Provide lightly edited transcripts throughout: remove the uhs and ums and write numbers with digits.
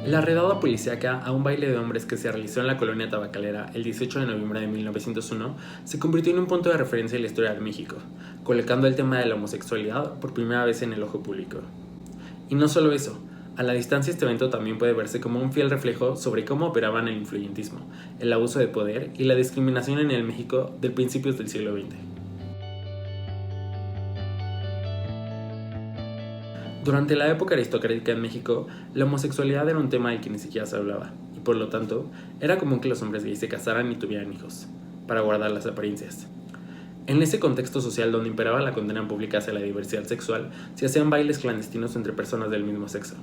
La redada policíaca a un baile de hombres que se realizó en la colonia tabacalera el 18 de noviembre de 1901 se convirtió en un punto de referencia en la historia de México, colocando el tema de la homosexualidad por primera vez en el ojo público. Y no solo eso, a la distancia este evento también puede verse como un fiel reflejo sobre cómo operaban el influyentismo, el abuso de poder y la discriminación en el México de principios del siglo XX. Durante la época aristocrática en México, la homosexualidad era un tema del que ni siquiera se hablaba, y por lo tanto, era común que los hombres gays se casaran y tuvieran hijos, para guardar las apariencias. En ese contexto social donde imperaba la condena pública hacia la diversidad sexual, se hacían bailes clandestinos entre personas del mismo sexo.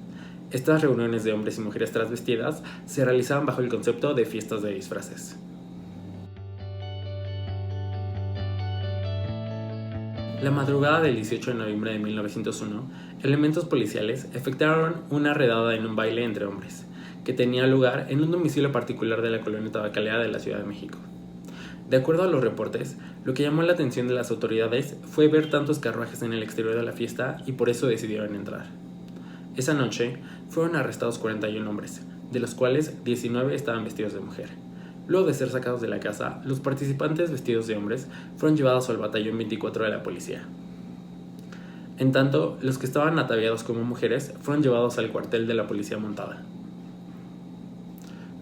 Estas reuniones de hombres y mujeres transvestidas se realizaban bajo el concepto de fiestas de disfraces. La madrugada del 18 de noviembre de 1901, elementos policiales efectuaron una redada en un baile entre hombres, que tenía lugar en un domicilio particular de la colonia tabacalera de la Ciudad de México. De acuerdo a los reportes, lo que llamó la atención de las autoridades fue ver tantos carruajes en el exterior de la fiesta y por eso decidieron entrar. Esa noche fueron arrestados 41 hombres, de los cuales 19 estaban vestidos de mujer. Luego de ser sacados de la casa, los participantes vestidos de hombres fueron llevados al batallón 24 de la policía. En tanto, los que estaban ataviados como mujeres fueron llevados al cuartel de la policía montada.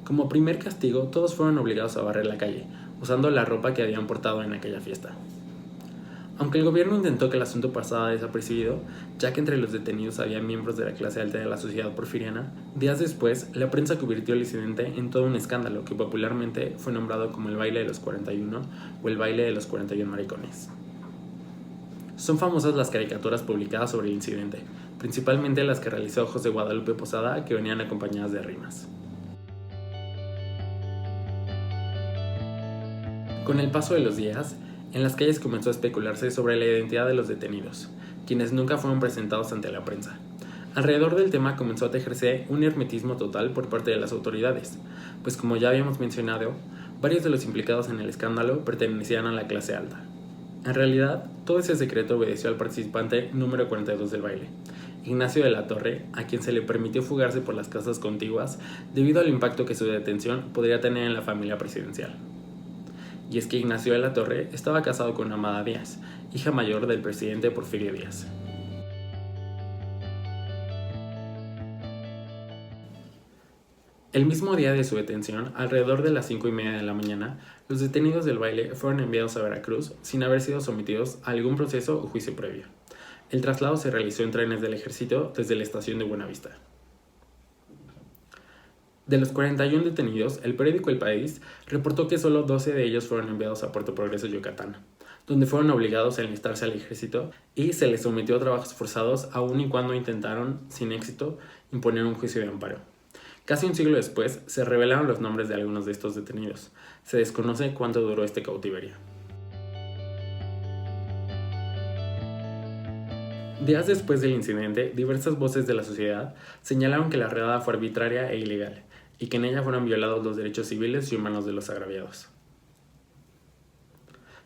Como primer castigo, todos fueron obligados a barrer la calle, usando la ropa que habían portado en aquella fiesta. Aunque el gobierno intentó que el asunto pasara desapercibido, ya que entre los detenidos había miembros de la clase alta de la sociedad porfiriana, días después, la prensa convirtió el incidente en todo un escándalo que popularmente fue nombrado como el baile de los 41 o el baile de los 41 maricones. Son famosas las caricaturas publicadas sobre el incidente, principalmente las que realizó José Guadalupe Posada, que venían acompañadas de rimas. Con el paso de los días, en las calles comenzó a especularse sobre la identidad de los detenidos, quienes nunca fueron presentados ante la prensa. Alrededor del tema comenzó a tejerse un hermetismo total por parte de las autoridades, pues como ya habíamos mencionado, varios de los implicados en el escándalo pertenecían a la clase alta. En realidad, todo ese secreto obedeció al participante número 42 del baile, Ignacio de la Torre, a quien se le permitió fugarse por las casas contiguas debido al impacto que su detención podría tener en la familia presidencial. Y es que Ignacio de la Torre estaba casado con Amada Díaz, hija mayor del presidente Porfirio Díaz. El mismo día de su detención, alrededor de las 5:30 de la mañana, los detenidos del baile fueron enviados a Veracruz sin haber sido sometidos a algún proceso o juicio previo. El traslado se realizó en trenes del ejército desde la estación de Buenavista. De los 41 detenidos, el periódico El País reportó que solo 12 de ellos fueron enviados a Puerto Progreso, Yucatán, donde fueron obligados a enlistarse al ejército y se les sometió a trabajos forzados aun y cuando intentaron, sin éxito, imponer un juicio de amparo. Casi un siglo después, se revelaron los nombres de algunos de estos detenidos. Se desconoce cuánto duró este cautiverio. Días después del incidente, diversas voces de la sociedad señalaron que la redada fue arbitraria e ilegal, y que en ella fueron violados los derechos civiles y humanos de los agraviados.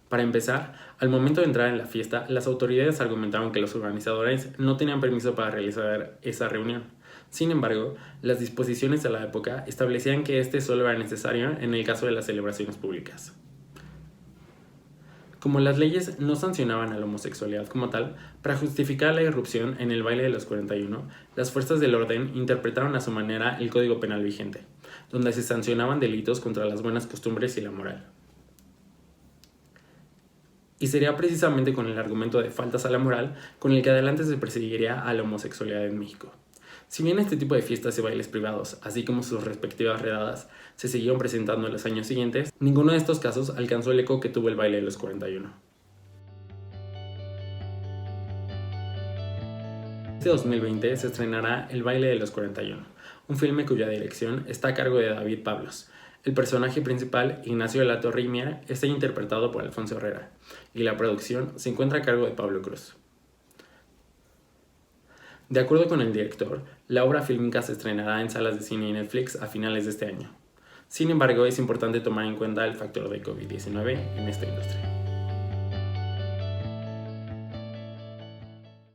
Para empezar, al momento de entrar en la fiesta, las autoridades argumentaron que los organizadores no tenían permiso para realizar esa reunión. Sin embargo, las disposiciones de la época establecían que este solo era necesario en el caso de las celebraciones públicas. Como las leyes no sancionaban a la homosexualidad como tal, para justificar la irrupción en el baile de los 41, las fuerzas del orden interpretaron a su manera el Código Penal vigente, donde se sancionaban delitos contra las buenas costumbres y la moral. Y sería precisamente con el argumento de faltas a la moral con el que adelante se perseguiría a la homosexualidad en México. Si bien este tipo de fiestas y bailes privados, así como sus respectivas redadas, se siguieron presentando en los años siguientes, ninguno de estos casos alcanzó el eco que tuvo el baile de los 41. Este 2020 se estrenará El baile de los 41, un filme cuya dirección está a cargo de David Pablos. El personaje principal, Ignacio de la Torre, está interpretado por Alfonso Herrera, y la producción se encuentra a cargo de Pablo Cruz. De acuerdo con el director, la obra fílmica se estrenará en salas de cine y Netflix a finales de este año. Sin embargo, es importante tomar en cuenta el factor de COVID-19 en esta industria.